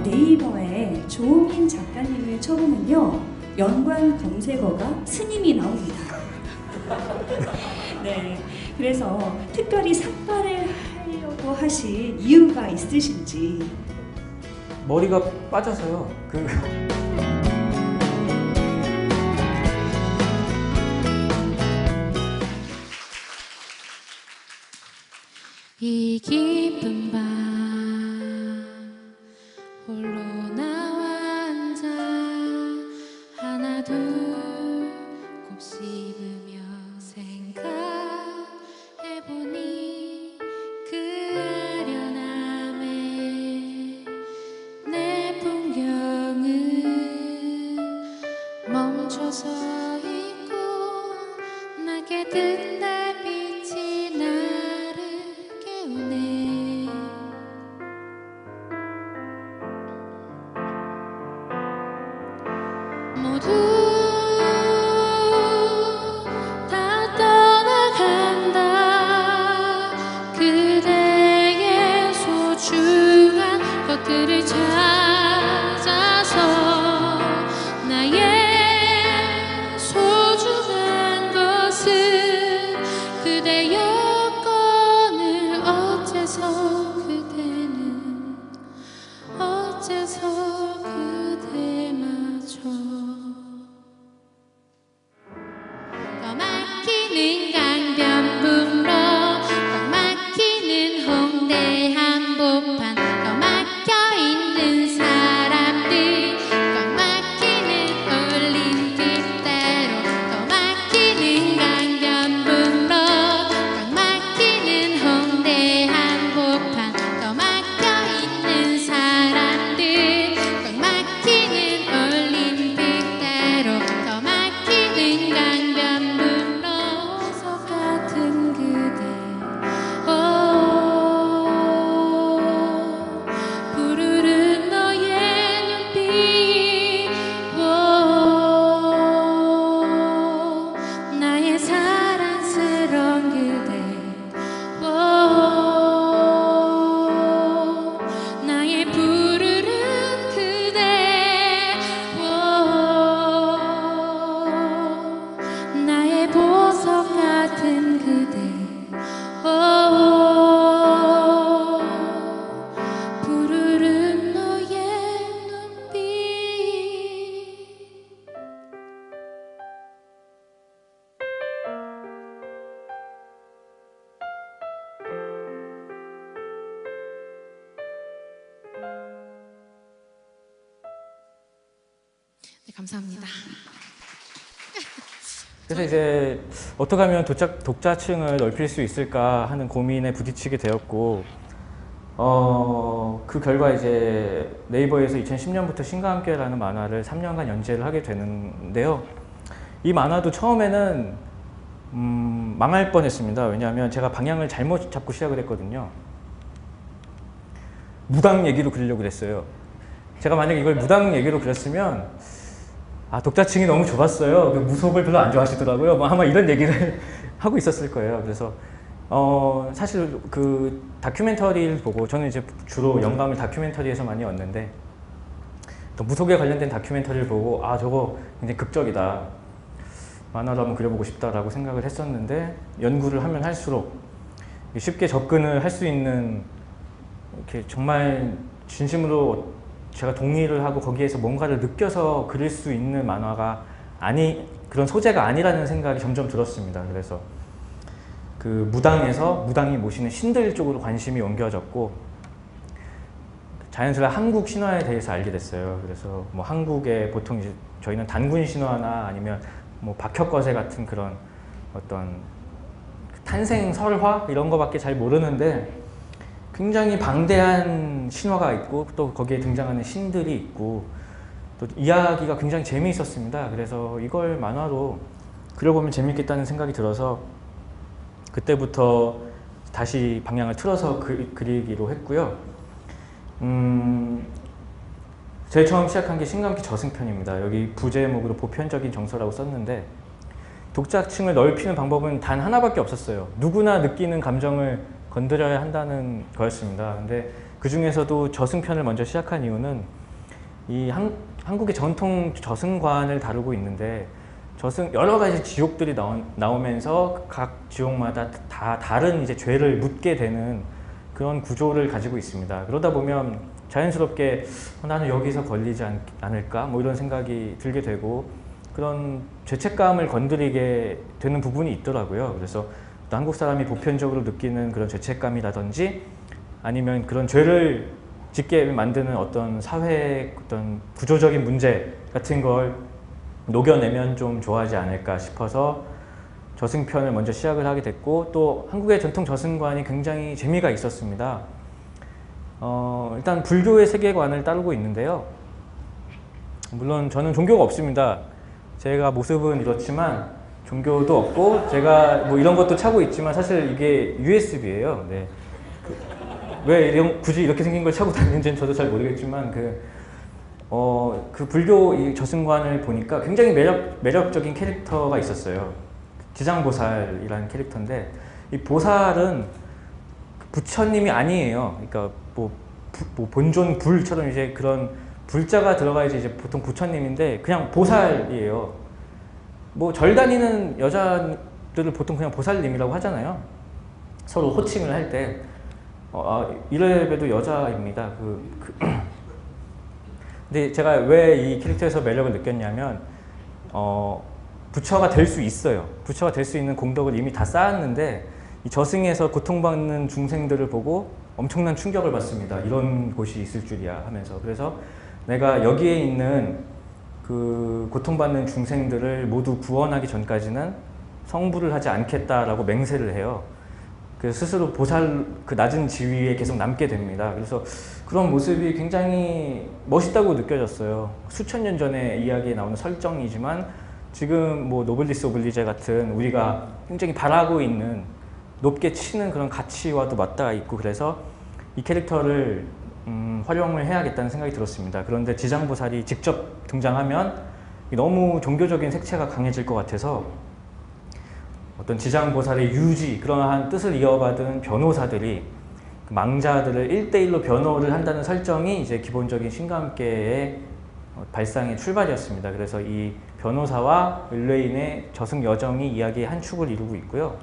네이버에 조홍인 작가님을 쳐보면요, 연관 검색어가 스님이 나옵니다. 네, 그래서 특별히 삭발을 하려고 하신 이유가 있으신지. 머리가 빠져서요. 이 깊은 밤 홀로 나와 앉아 하나 둘 곱씹으며 생각해보니 그 아련함에 내 풍경은 멈춰서 있고 낮게 든 달빛이 나를 깨우네. 모두 다 떠나간다. 그대의 소중한 것들을 찾아서 나의 소중한 것은 그대 여건을 어째서 그대는 어째서 그대마저 더 막히는 강변북로 꽉 막히는 홍대 한복판 더 막혀있는 사람들 꽉 막히는 올림픽대로 더 막히는 강변북로 꽉 막히는 홍대 한복판 더 막혀있는 사람들 꽉 막히는 올림픽대로 더 막히는 강변북로 서 같은 그대 부르른 너의 눈빛 나의 사랑스러운 그대 나의 부르른 그대 나의 보석 같은 그대 부르른 너의 눈빛. 네, 감사합니다. 그래서 이제 어떻게 하면 독자층을 넓힐 수 있을까 하는 고민에 부딪히게 되었고, 그 결과 이제 네이버에서 2010년부터 신과 함께라는 만화를 3년간 연재를 하게 되는데요. 이 만화도 처음에는 망할 뻔했습니다. 왜냐하면 제가 방향을 잘못 잡고 시작을 했거든요. 무당 얘기로 그리려고 그랬어요. 제가 만약에 이걸 무당 얘기로 그렸으면 독자층이 너무 좁았어요. 무속을 별로 안 좋아하시더라고요. 뭐 아마 이런 얘기를 하고 있었을 거예요. 그래서 사실 그 다큐멘터리를 보고, 저는 이제 주로 영감을 다큐멘터리에서 많이 얻는데, 또 무속에 관련된 다큐멘터리를 보고 저거 굉장히 극적이다, 만화로 한번 그려보고 싶다라고 생각을 했었는데, 연구를 하면 할수록 쉽게 접근을 할 수 있는, 이렇게 정말 진심으로 제가 동의를 하고 거기에서 뭔가를 느껴서 그릴 수 있는 만화가 그런 소재가 아니라는 생각이 점점 들었습니다. 그래서 그 무당에서 무당이 모시는 신들 쪽으로 관심이 옮겨졌고, 자연스레 한국 신화에 대해서 알게 됐어요. 그래서 뭐 한국에 보통 이제 저희는 단군 신화나 아니면 뭐 박혁거세 같은 그런 어떤 탄생 설화 이런 거밖에 잘 모르는데, 굉장히 방대한 신화가 있고 또 거기에 등장하는 신들이 있고 또 이야기가 굉장히 재미있었습니다. 그래서 이걸 만화로 그려보면 재밌겠다는 생각이 들어서 그때부터 다시 방향을 틀어서 그리기로 했고요. 제일 처음 시작한 게 신감기 저승편입니다. 여기 부제목으로 보편적인 정서라고 썼는데 독자층을 넓히는 방법은 단 하나밖에 없었어요. 누구나 느끼는 감정을 건드려야 한다는 거였습니다. 근데 그 중에서도 저승편을 먼저 시작한 이유는 이 한국의 전통 저승관을 다루고 있는데 여러 가지 지옥들이 나오면서 각 지옥마다 다 다른 이제 죄를 묻게 되는 그런 구조를 가지고 있습니다. 그러다 보면 자연스럽게 나는 여기서 걸리지 않을까 뭐 이런 생각이 들게 되고 그런 죄책감을 건드리게 되는 부분이 있더라고요. 그래서 또 한국 사람이 보편적으로 느끼는 그런 죄책감이라든지 아니면 그런 죄를 짓게 만드는 어떤 사회의 어떤 구조적인 문제 같은 걸 녹여내면 좀 좋아하지 않을까 싶어서 저승편을 먼저 시작을 하게 됐고 또 한국의 전통 저승관이 굉장히 재미가 있었습니다. 일단 불교의 세계관을 따르고 있는데요. 물론 저는 종교가 없습니다. 제가 모습은 이렇지만 종교도 없고 제가 뭐 이런 것도 차고 있지만 사실 이게 USB예요. 네. 왜 굳이 이렇게 생긴 걸 차고 다니는지는 저도 잘 모르겠지만 그 불교 이 저승관을 보니까 굉장히 매력적인 캐릭터가 있었어요. 지장보살이라는 캐릭터인데 이 보살은 부처님이 아니에요. 그러니까 뭐 본존 불처럼 이제 그런 불자가 들어가야지 이제 보통 부처님인데 그냥 보살이에요. 뭐 절 다니는 여자들을 보통 그냥 보살님이라고 하잖아요. 서로 호칭을 할 때 이래봬도 여자입니다. 근데 제가 왜 이 캐릭터에서 매력을 느꼈냐면 부처가 될 수 있어요. 부처가 될 수 있는 공덕을 이미 다 쌓았는데 이 저승에서 고통받는 중생들을 보고 엄청난 충격을 받습니다. 이런 곳이 있을 줄이야 하면서. 그래서 내가 여기에 있는 그 고통받는 중생들을 모두 구원하기 전까지는 성불을 하지 않겠다라고 맹세를 해요. 그래서 스스로 보살 그 낮은 지위에 계속 남게 됩니다. 그래서 그런 모습이 굉장히 멋있다고 느껴졌어요. 수천 년 전의 이야기에 나오는 설정이지만 지금 뭐 노블리스 오블리제 같은 우리가 굉장히 바라고 있는 높게 치는 그런 가치와도 맞닿아 있고 그래서 이 캐릭터를 활용을 해야겠다는 생각이 들었습니다. 그런데 지장보살이 직접 등장하면 너무 종교적인 색채가 강해질 것 같아서 어떤 지장보살의 유지, 그러한 뜻을 이어받은 변호사들이 망자들을 1대1로 변호를 한다는 설정이 이제 기본적인 신과함께의 발상의 출발이었습니다. 그래서 이 변호사와 의뢰인의 저승 여정이 이야기의 한 축을 이루고 있고요.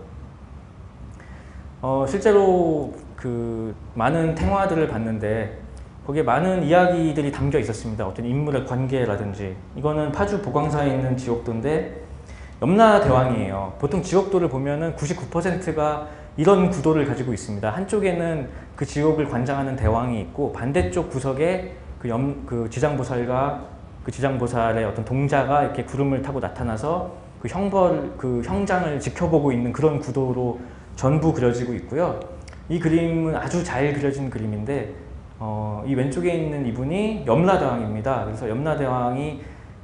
실제로 그 많은 탱화들을 봤는데 거기에 많은 이야기들이 담겨 있었습니다. 어떤 인물의 관계라든지. 이거는 파주 보광사에 있는 지옥도인데 염라대왕이에요. 보통 지옥도를 보면은 99%가 이런 구도를 가지고 있습니다. 한쪽에는 그 지옥을 관장하는 대왕이 있고 반대쪽 구석에 그 지장보살과 그 지장보살의 어떤 동자가 이렇게 구름을 타고 나타나서 그 형장을 지켜보고 있는 그런 구도로 전부 그려지고 있고요. 이 그림은 아주 잘 그려진 그림인데 이 왼쪽에 있는 이분이 염라대왕입니다. 그래서 염라대왕이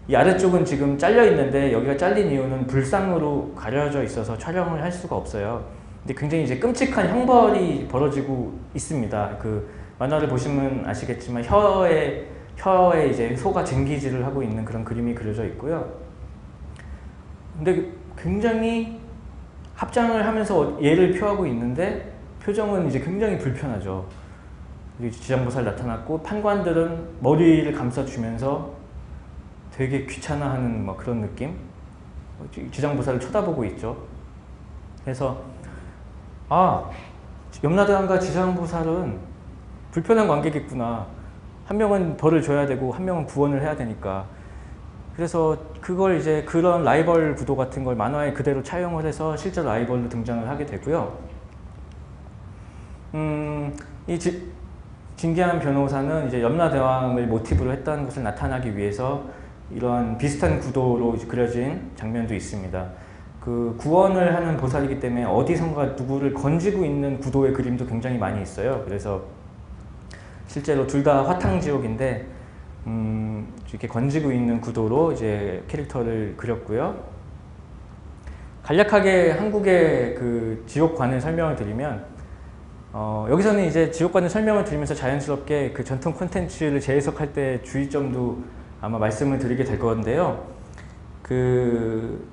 이 아래쪽은 지금 잘려 있는데 여기가 잘린 이유는 불상으로 가려져 있어서 촬영을 할 수가 없어요. 근데 굉장히 이제 끔찍한 형벌이 벌어지고 있습니다. 그 만화를 보시면 아시겠지만 혀에 이제 소가 쟁기질을 하고 있는 그런 그림이 그려져 있고요. 근데 굉장히 합장을 하면서 예를 표하고 있는데 표정은 이제 굉장히 불편하죠. 지장보살 나타났고 판관들은 머리를 감싸주면서 되게 귀찮아하는 뭐 그런 느낌? 지장보살을 쳐다보고 있죠. 그래서 염라대왕과 지장보살은 불편한 관계겠구나. 한 명은 벌을 줘야 되고 한 명은 구원을 해야 되니까. 그래서 그걸 이제 그런 라이벌 구도 같은 걸 만화에 그대로 차용을 해서 실제 라이벌로 등장을 하게 되고요. 이 진기한 변호사는 이제 염라대왕을 모티브로 했다는 것을 나타나기 위해서 이런 비슷한 구도로 그려진 장면도 있습니다. 그 구원을 하는 보살이기 때문에 어디선가 누구를 건지고 있는 구도의 그림도 굉장히 많이 있어요. 그래서 실제로 둘 다 화탕지옥인데 이렇게 건지고 있는 구도로 이제 캐릭터를 그렸고요. 간략하게 한국의 그 지옥관을 설명을 드리면 여기서는 이제 지옥관의 설명을 드리면서 자연스럽게 그 전통 콘텐츠를 재해석할 때 주의점도 아마 말씀을 드리게 될 건데요. 그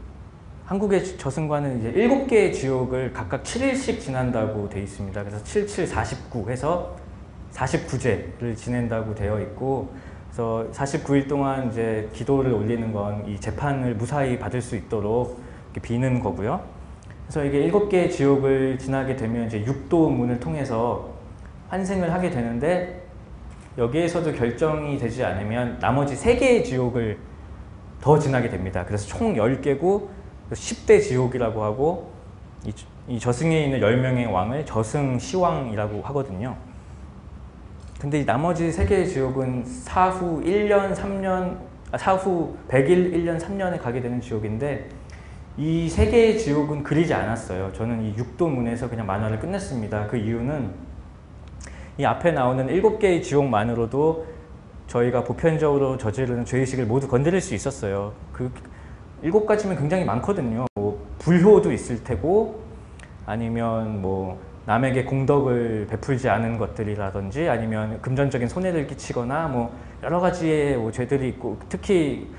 한국의 저승관은 이제 7개의 지옥을 각각 7일씩 지난다고 되어 있습니다. 그래서 77, 49 해서 49제를 지낸다고 되어 있고, 그래서 49일 동안 이제 기도를 올리는 건 이 재판을 무사히 받을 수 있도록 이렇게 비는 거고요. 그래서 이게 7개의 지옥을 지나게 되면 이제 육도 문을 통해서 환생을 하게 되는데, 여기에서도 결정이 되지 않으면 나머지 3개의 지옥을 더 지나게 됩니다. 그래서 총 10개고 10대 지옥이라고 하고, 이 저승에 있는 10명의 왕을 저승시왕이라고 하거든요. 근데 이 나머지 3개의 지옥은 사후 1년, 3년, 사후 100일, 1년, 3년에 가게 되는 지옥인데, 이 3개의 지옥은 그리지 않았어요. 저는 이 육도문에서 그냥 만화를 끝냈습니다. 그 이유는 이 앞에 나오는 7개의 지옥만으로도 저희가 보편적으로 저지르는 죄의식을 모두 건드릴 수 있었어요. 그 7가지면 굉장히 많거든요. 뭐 불효도 있을 테고, 아니면 뭐 남에게 공덕을 베풀지 않은 것들이라든지, 아니면 금전적인 손해를 끼치거나 뭐 여러 가지의 뭐 죄들이 있고, 특히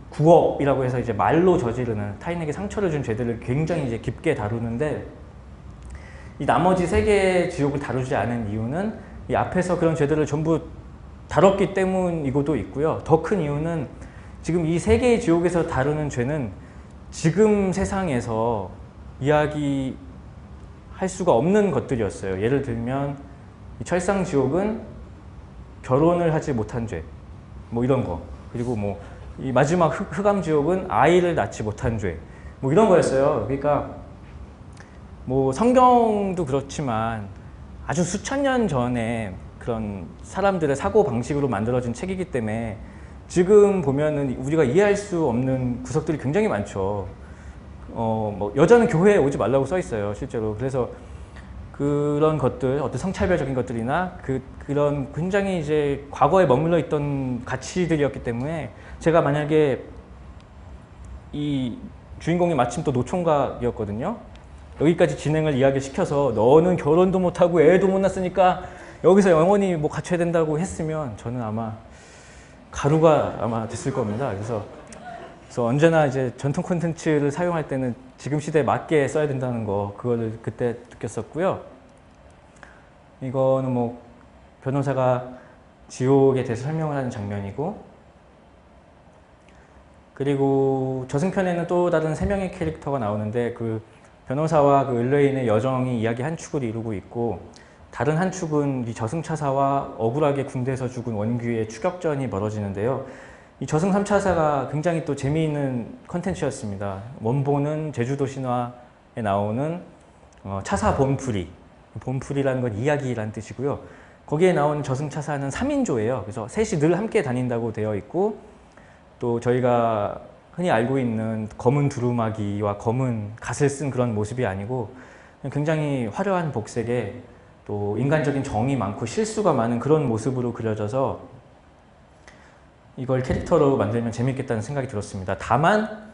구업이라고 해서 이제 말로 저지르는, 타인에게 상처를 준 죄들을 굉장히 이제 깊게 다루는데, 이 나머지 3개의 지옥을 다루지 않은 이유는 이 앞에서 그런 죄들을 전부 다뤘기 때문이고도 있고요. 더 큰 이유는 지금 이 3개의 지옥에서 다루는 죄는 지금 세상에서 이야기할 수가 없는 것들이었어요. 예를 들면 이 철상지옥은 결혼을 하지 못한 죄, 뭐 이런 거. 그리고 뭐 이 마지막 흑암지옥은 아이를 낳지 못한 죄, 뭐 이런 거였어요. 그러니까 뭐 성경도 그렇지만 아주 수천 년 전에 그런 사람들의 사고 방식으로 만들어진 책이기 때문에 지금 보면은 우리가 이해할 수 없는 구석들이 굉장히 많죠. 뭐 여자는 교회에 오지 말라고 써 있어요, 실제로. 그래서 그런 것들, 어떤 성차별적인 것들이나 그런 굉장히 이제 과거에 머물러 있던 가치들이었기 때문에, 제가 만약에 이 주인공이 마침 또 노총각이었거든요. 여기까지 진행을 이야기시켜서 너는 결혼도 못하고 애도 못 낳았으니까 여기서 영원히 뭐 갇혀야 된다고 했으면 저는 아마 가루가 아마 됐을 겁니다. 그래서 언제나 이제 전통 콘텐츠를 사용할 때는 지금 시대에 맞게 써야 된다는 거, 그거를 그때 느꼈었고요. 이거는 뭐 변호사가 지옥에 대해서 설명을 하는 장면이고, 그리고 저승편에는 또 다른 3명의 캐릭터가 나오는데, 그 변호사와 그 의뢰인의 여정이 이야기 한 축을 이루고 있고, 다른 한 축은 이 저승차사와 억울하게 군대에서 죽은 원규의 추격전이 벌어지는데요. 이 저승 3차사가 굉장히 또 재미있는 컨텐츠였습니다. 원본은 제주도 신화에 나오는 차사 본풀이, 본풀이라는 건 이야기라는 뜻이고요. 거기에 나오는 저승 차사는 3인조예요. 그래서 셋이 늘 함께 다닌다고 되어 있고, 또 저희가 흔히 알고 있는 검은 두루마기와 검은 갓을 쓴 그런 모습이 아니고, 굉장히 화려한 복색에 또 인간적인 정이 많고 실수가 많은 그런 모습으로 그려져서 이걸 캐릭터로 만들면 재밌겠다는 생각이 들었습니다. 다만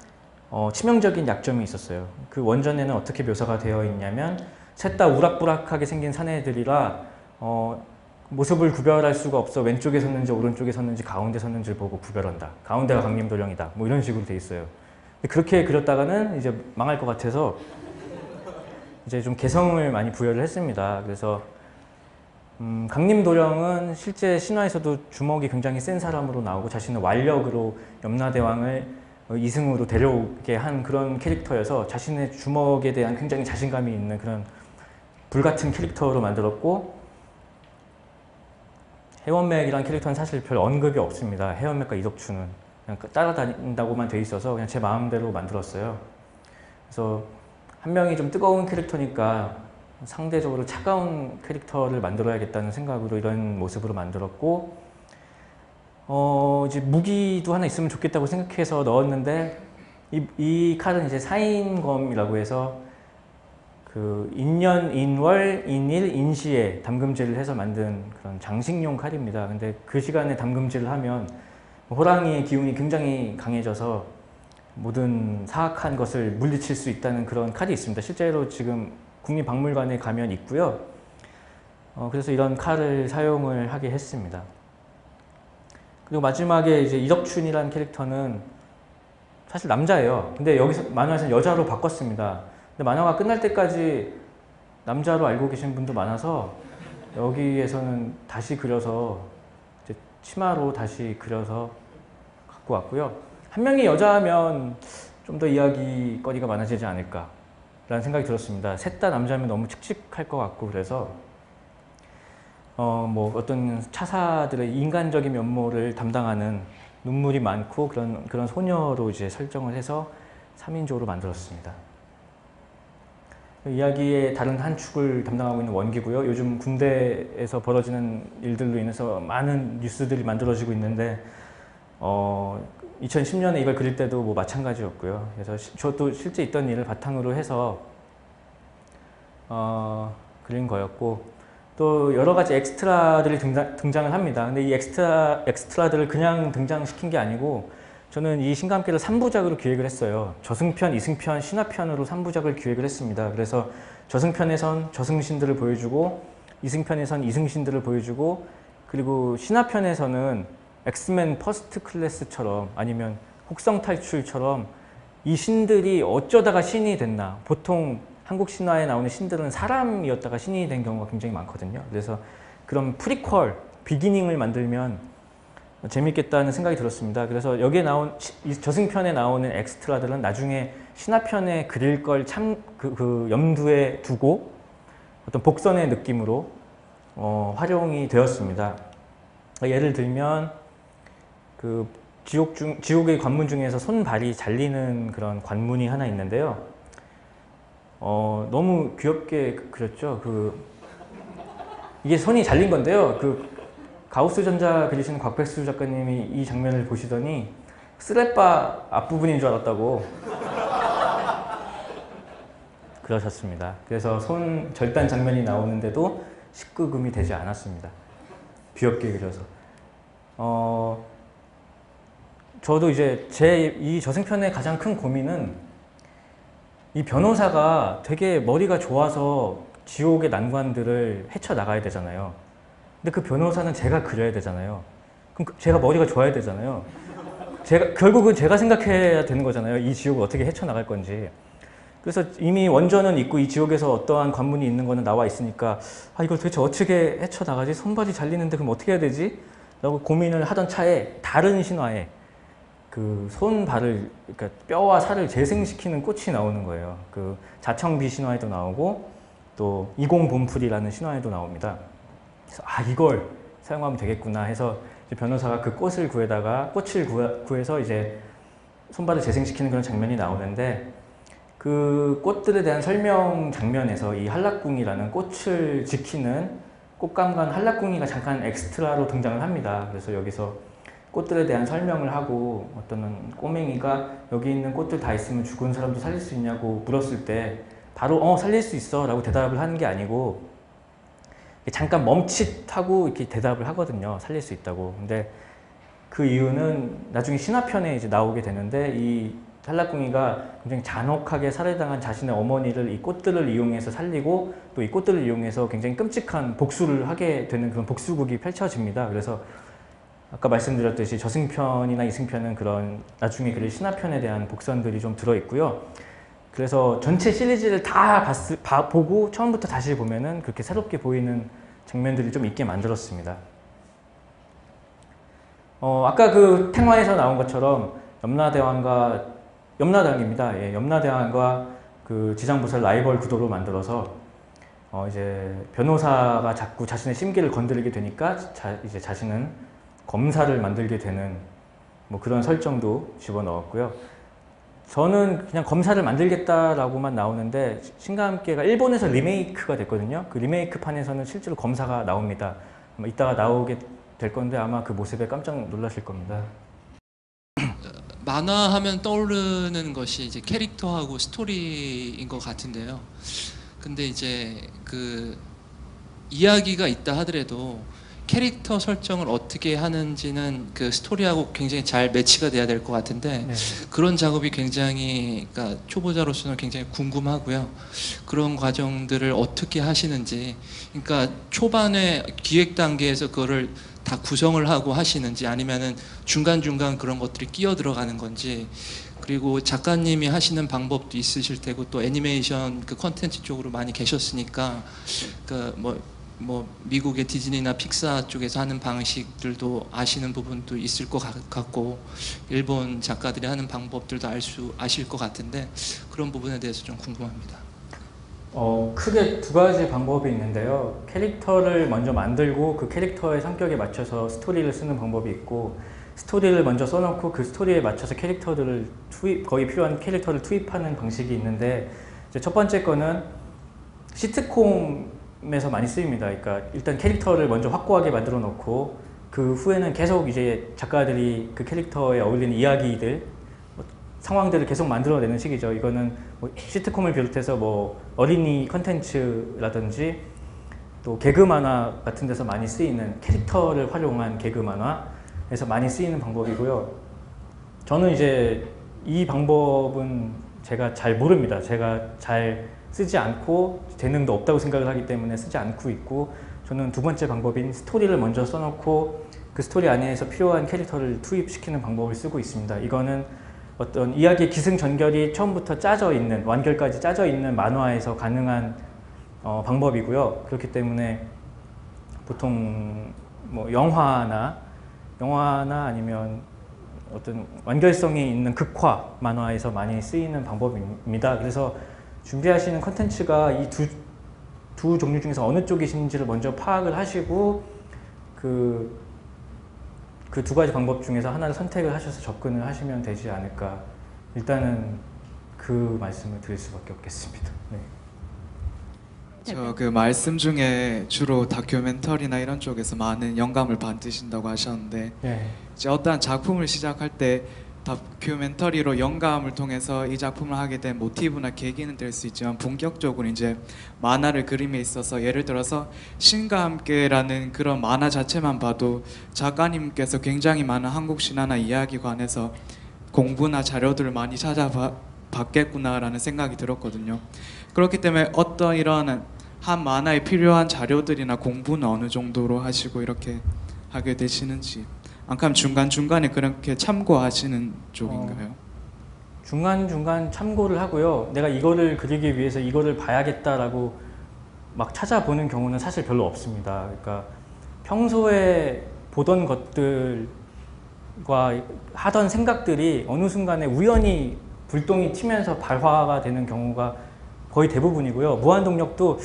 치명적인 약점이 있었어요. 그 원전에는 어떻게 묘사가 되어 있냐면, 셋 다 우락부락하게 생긴 사내들이라 모습을 구별할 수가 없어 왼쪽에 섰는지 오른쪽에 섰는지 가운데 섰는지를 보고 구별한다. 가운데가 강림도령이다. 뭐 이런 식으로 돼 있어요. 그렇게 그렸다가는 이제 망할 것 같아서 이제 좀 개성을 많이 부여를 했습니다. 그래서 강림도령은 실제 신화에서도 주먹이 굉장히 센 사람으로 나오고, 자신의 완력으로 염라대왕을 이승으로 데려오게 한 그런 캐릭터여서 자신의 주먹에 대한 굉장히 자신감이 있는 그런 불같은 캐릭터로 만들었고, 해원맥이라는 캐릭터는 사실 별 언급이 없습니다. 해원맥과 이덕추는 그냥 따라다닌다고만 돼 있어서 그냥 제 마음대로 만들었어요. 그래서 한 명이 좀 뜨거운 캐릭터니까 상대적으로 차가운 캐릭터를 만들어야겠다는 생각으로 이런 모습으로 만들었고, 이제 무기도 하나 있으면 좋겠다고 생각해서 넣었는데, 이 칼은 이제 사인검이라고 해서 그 인년, 인월, 인일, 인시에 담금질을 해서 만든 그런 장식용 칼입니다. 근데 그 시간에 담금질을 하면 호랑이의 기운이 굉장히 강해져서 모든 사악한 것을 물리칠 수 있다는 그런 칼이 있습니다. 실제로 지금 국립박물관에 가면 있고요. 그래서 이런 칼을 사용을 하게 했습니다. 그리고 마지막에 이제 이덕춘이라는 캐릭터는 사실 남자예요. 근데 여기서 만화에서는 여자로 바꿨습니다. 근데 만화가 끝날 때까지 남자로 알고 계신 분도 많아서 여기에서는 다시 그려서 이제 치마로 다시 그려서 갖고 왔고요. 한 명이 여자면 좀 더 이야기거리가 많아지지 않을까 라는 생각이 들었습니다. 셋 다 남자면 너무 칙칙할 것 같고 그래서 뭐 어떤 차사들의 인간적인 면모를 담당하는 눈물이 많고 그런 소녀로 이제 설정을 해서 3인조로 만들었습니다. 이야기의 다른 한 축을 담당하고 있는 원기고요. 요즘 군대에서 벌어지는 일들로 인해서 많은 뉴스들이 만들어지고 있는데 2010년에 이걸 그릴 때도 뭐 마찬가지였고요. 그래서 저도 실제 있던 일을 바탕으로 해서 그린 거였고 또 여러 가지 엑스트라들이 등장을 합니다. 근데 이 엑스트라들을 그냥 등장시킨 게 아니고 저는 이 신과 함께를 3부작으로 기획을 했어요. 저승편, 이승편, 신화편으로 3부작을 기획을 했습니다. 그래서 저승편에선 저승신들을 보여주고 이승편에선 이승신들을 보여주고 그리고 신화편에서는 엑스맨 퍼스트 클래스처럼 아니면 혹성 탈출처럼 이 신들이 어쩌다가 신이 됐나. 보통 한국 신화에 나오는 신들은 사람이었다가 신이 된 경우가 굉장히 많거든요. 그래서 그런 프리퀄, 비기닝을 만들면 재밌겠다는 생각이 들었습니다. 그래서 여기에 나온 저승편에 나오는 엑스트라들은 나중에 신화편에 그릴 걸 염두에 두고 어떤 복선의 느낌으로 활용이 되었습니다. 예를 들면 그 지옥의 관문 중에서 손발이 잘리는 그런 관문이 하나 있는데요. 너무 귀엽게 그렸죠. 이게 손이 잘린 건데요. 가우스전자 그리시는 곽백수 작가님이 이 장면을 보시더니 쓰레빠 앞부분인 줄 알았다고 그러셨습니다. 그래서 손 절단 장면이 나오는데도 19금이 되지 않았습니다. 귀엽게 그려서. 저도 이제 이 저승편의 가장 큰 고민은 이 변호사가 되게 머리가 좋아서 지옥의 난관들을 헤쳐나가야 되잖아요. 근데 그 변호사는 제가 그려야 되잖아요. 그럼 제가 머리가 좋아야 되잖아요. 결국은 제가 생각해야 되는 거잖아요. 이 지옥을 어떻게 헤쳐나갈 건지. 그래서 이미 원전은 있고 이 지옥에서 어떠한 관문이 있는 거는 나와 있으니까 이걸 도대체 어떻게 헤쳐나가지? 손발이 잘리는데 그럼 어떻게 해야 되지? 라고 고민을 하던 차에 다른 신화에 그 손발을, 그러니까 뼈와 살을 재생시키는 꽃이 나오는 거예요. 그 자청비 신화에도 나오고 또 이공본풀이라는 신화에도 나옵니다. 그래서 이걸 사용하면 되겠구나 해서 이제 변호사가 그 꽃을 구해서 이제 손발을 재생시키는 그런 장면이 나오는데 그 꽃들에 대한 설명 장면에서 이 한락궁이라는 꽃을 지키는 꽃감관 한락궁이가 잠깐 엑스트라로 등장을 합니다. 그래서 여기서 꽃들에 대한 설명을 하고 어떤 꼬맹이가 여기 있는 꽃들 다 있으면 죽은 사람도 살릴 수 있냐고 물었을 때 바로 살릴 수 있어 라고 대답을 하는 게 아니고 잠깐 멈칫하고 이렇게 대답을 하거든요. 살릴 수 있다고. 근데 그 이유는 나중에 신화편에 이제 나오게 되는데 이 한락궁이가 굉장히 잔혹하게 살해당한 자신의 어머니를 이 꽃들을 이용해서 살리고 또 이 꽃들을 이용해서 굉장히 끔찍한 복수를 하게 되는 그런 복수극이 펼쳐집니다. 그래서 아까 말씀드렸듯이 저승편이나 이승편은 그런 나중에 그릴 신화편에 대한 복선들이 좀 들어있고요. 그래서 전체 시리즈를 다 보고 처음부터 다시 보면은 그렇게 새롭게 보이는 장면들이 좀 있게 만들었습니다. 아까 그 탱화에서 나온 것처럼 염라대왕입니다. 예, 염라대왕과 그 지장보살 라이벌 구도로 만들어서 이제 변호사가 자꾸 자신의 심기를 건드리게 되니까 이제 자신은 검사를 만들게 되는 뭐 그런 설정도 집어넣었고요. 저는 그냥 검사를 만들겠다라고만 나오는데 신과 함께가 일본에서 리메이크가 됐거든요. 그 리메이크 판에서는 실제로 검사가 나옵니다. 이따가 나오게 될 건데 아마 그 모습에 깜짝 놀라실 겁니다. 만화하면 떠오르는 것이 이제 캐릭터하고 스토리인 것 같은데요. 근데 이제 그 이야기가 있다 하더라도 캐릭터 설정을 어떻게 하는지는 그 스토리하고 굉장히 잘 매치가 돼야 될 것 같은데 네. 그런 작업이 굉장히 그러니까 초보자로서는 굉장히 궁금하고요. 그런 과정들을 어떻게 하시는지, 그러니까 초반에 기획 단계에서 그거를 다 구성을 하고 하시는지 아니면은 중간중간 그런 것들이 끼어 들어가는 건지, 그리고 작가님이 하시는 방법도 있으실 테고 또 애니메이션 그 컨텐츠 쪽으로 많이 계셨으니까 그 뭐 미국의 디즈니나 픽사 쪽에서 하는 방식들도 아시는 부분도 있을 것 같고 일본 작가들이 하는 방법들도 아실 것 같은데 그런 부분에 대해서 좀 궁금합니다. 크게 두 가지 방법이 있는데요. 캐릭터를 먼저 만들고 그 캐릭터의 성격에 맞춰서 스토리를 쓰는 방법이 있고, 스토리를 먼저 써놓고 그 스토리에 맞춰서 캐릭터들을 거기 필요한 캐릭터를 투입하는 방식이 있는데, 이제 첫 번째 거는 시트콤에서 많이 쓰입니다. 그러니까 일단 캐릭터를 먼저 확고하게 만들어 놓고 그 후에는 계속 이제 작가들이 그 캐릭터에 어울리는 이야기들, 상황들을 계속 만들어내는 식이죠. 이거는 뭐 시트콤을 비롯해서 뭐 어린이 컨텐츠라든지 또 개그 만화 같은 데서 많이 쓰이는 캐릭터를 활용한 개그 만화에서 많이 쓰이는 방법이고요. 저는 이제 이 방법은 제가 잘 모릅니다. 제가 잘 쓰지 않고 재능도 없다고 생각을 하기 때문에 쓰지 않고 있고, 저는 두 번째 방법인 스토리를 먼저 써놓고 그 스토리 안에서 필요한 캐릭터를 투입시키는 방법을 쓰고 있습니다. 이거는 어떤 이야기의 기승전결이 처음부터 짜져 있는, 완결까지 짜져 있는 만화에서 가능한 방법이고요. 그렇기 때문에 보통 뭐 영화나 아니면 어떤 완결성이 있는 극화 만화에서 많이 쓰이는 방법입니다. 그래서 준비하시는 컨텐츠가 이 두 종류 중에서 어느 쪽이신지를 먼저 파악을 하시고 그 두 가지 방법 중에서 하나를 선택을 하셔서 접근을 하시면 되지 않을까. 일단은 그 말씀을 드릴 수밖에 없겠습니다. 네. 저 그 말씀 중에 주로 다큐멘터리나 이런 쪽에서 많은 영감을 받으신다고 하셨는데, 네. 이제 어떠한 작품을 시작할 때 다큐멘터리로 영감을 통해서 이 작품을 하게 된 모티브나 계기는 될 수 있지만, 본격적으로 이제 만화를 그림에 있어서 예를 들어서 신과 함께라는 그런 만화 자체만 봐도 작가님께서 굉장히 많은 한국 신화나 이야기관에서 공부나 자료들을 많이 찾아봤겠구나라는 생각이 들었거든요. 그렇기 때문에 어떤 이런 한 만화에 필요한 자료들이나 공부는 어느 정도로 하시고 이렇게 하게 되시는지, 아니면 중간중간에 그렇게 참고하시는 쪽인가요? 중간중간 참고를 하고요. 내가 이거를 그리기 위해서 이거를 봐야겠다라고 막 찾아보는 경우는 사실 별로 없습니다. 그러니까 평소에 보던 것들과 하던 생각들이 어느 순간에 우연히 불똥이 튀면서 발화가 되는 경우가 거의 대부분이고요. 무한동력도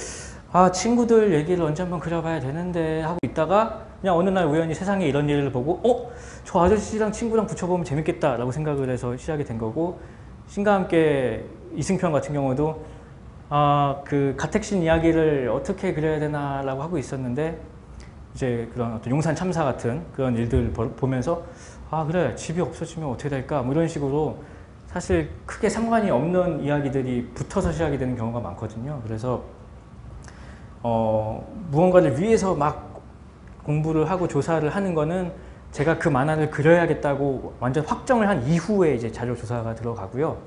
친구들 얘기를 언제 한번 그려봐야 되는데 하고 있다가 그냥 어느 날 우연히 세상에 이런 일을 보고 저 아저씨랑 친구랑 붙여보면 재밌겠다 라고 생각을 해서 시작이 된 거고, 신과 함께 이승편 같은 경우도 그 가택신 이야기를 어떻게 그려야 되나 라고 하고 있었는데, 이제 그런 어떤 용산 참사 같은 그런 일들을 보면서 그래 집이 없어지면 어떻게 될까 뭐 이런 식으로 사실 크게 상관이 없는 이야기들이 붙어서 시작이 되는 경우가 많거든요. 그래서 무언가를 위해서 막 공부를 하고 조사를 하는 거는 제가 그 만화를 그려야겠다고 완전 확정을 한 이후에 이제 자료 조사가 들어가고요.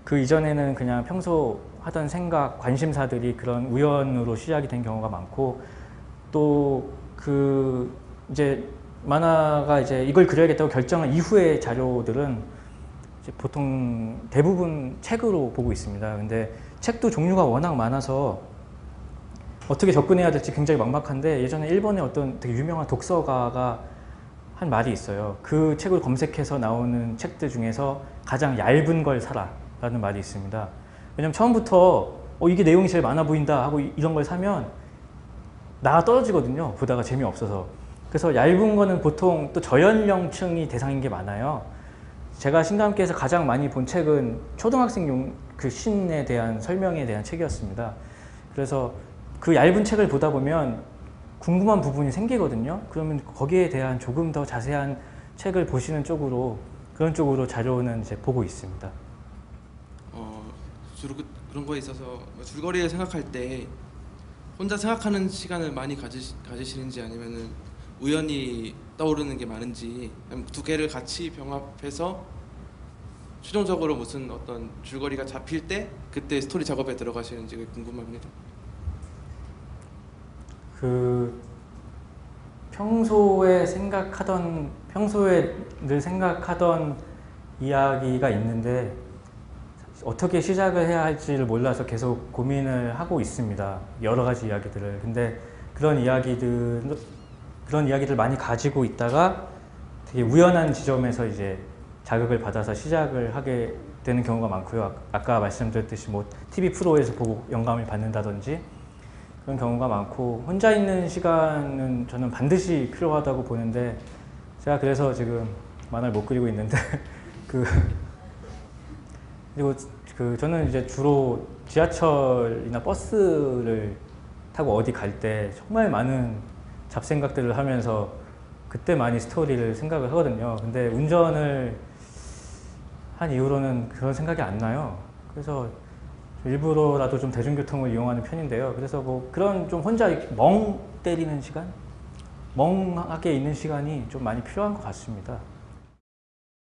그 이전에는 그냥 평소 하던 생각, 관심사들이 그런 우연으로 시작이 된 경우가 많고, 또 그 이제 만화가 이제 이걸 그려야겠다고 결정한 이후의 자료들은 이제 보통 대부분 책으로 보고 있습니다. 근데 책도 종류가 워낙 많아서 어떻게 접근해야 될지 굉장히 막막한데, 예전에 일본의 어떤 되게 유명한 독서가가 한 말이 있어요. 그 책을 검색해서 나오는 책들 중에서 가장 얇은 걸 사라 라는 말이 있습니다. 왜냐면 처음부터 이게 내용이 제일 많아 보인다 하고 이런 걸 사면 나가 떨어지거든요. 보다가 재미없어서. 그래서 얇은 거는 보통 또 저연령층이 대상인 게 많아요. 제가 신과 함께에서 가장 많이 본 책은 초등학생용 그 신에 대한 설명에 대한 책이었습니다. 그래서 그 얇은 책을 보다 보면 궁금한 부분이 생기거든요. 그러면 거기에 대한 조금 더 자세한 책을 보시는 쪽으로, 그런 쪽으로 자료는 이제 보고 있습니다. 주로 그런 거에 있어서 줄거리를 생각할 때 혼자 생각하는 시간을 많이 가지시는지 아니면은 우연히 떠오르는 게 많은지 아니면 두 개를 같이 병합해서 최종적으로 무슨 어떤 줄거리가 잡힐 때 그때 스토리 작업에 들어가시는지 궁금합니다. 평소에 늘 생각하던 이야기가 있는데 어떻게 시작을 해야 할지를 몰라서 계속 고민을 하고 있습니다. 여러 가지 이야기들을. 근데 그런 이야기들 많이 가지고 있다가 되게 우연한 지점에서 이제 자극을 받아서 시작을 하게 되는 경우가 많고요. 아까 말씀드렸듯이 뭐 TV 프로에서 보고 영감을 받는다든지 그런 경우가 많고, 혼자 있는 시간은 저는 반드시 필요하다고 보는데, 제가 그래서 지금 만화를 못 그리고 있는데 그리고 저는 이제 주로 지하철이나 버스를 타고 어디 갈 때 정말 많은 잡생각들을 하면서 그때 많이 스토리를 생각을 하거든요. 근데 운전을 한 이후로는 그런 생각이 안 나요. 그래서 일부러라도 좀 대중교통을 이용하는 편인데요. 그래서 뭐 그런 좀 혼자 멍 때리는 시간? 멍하게 있는 시간이 좀 많이 필요한 것 같습니다.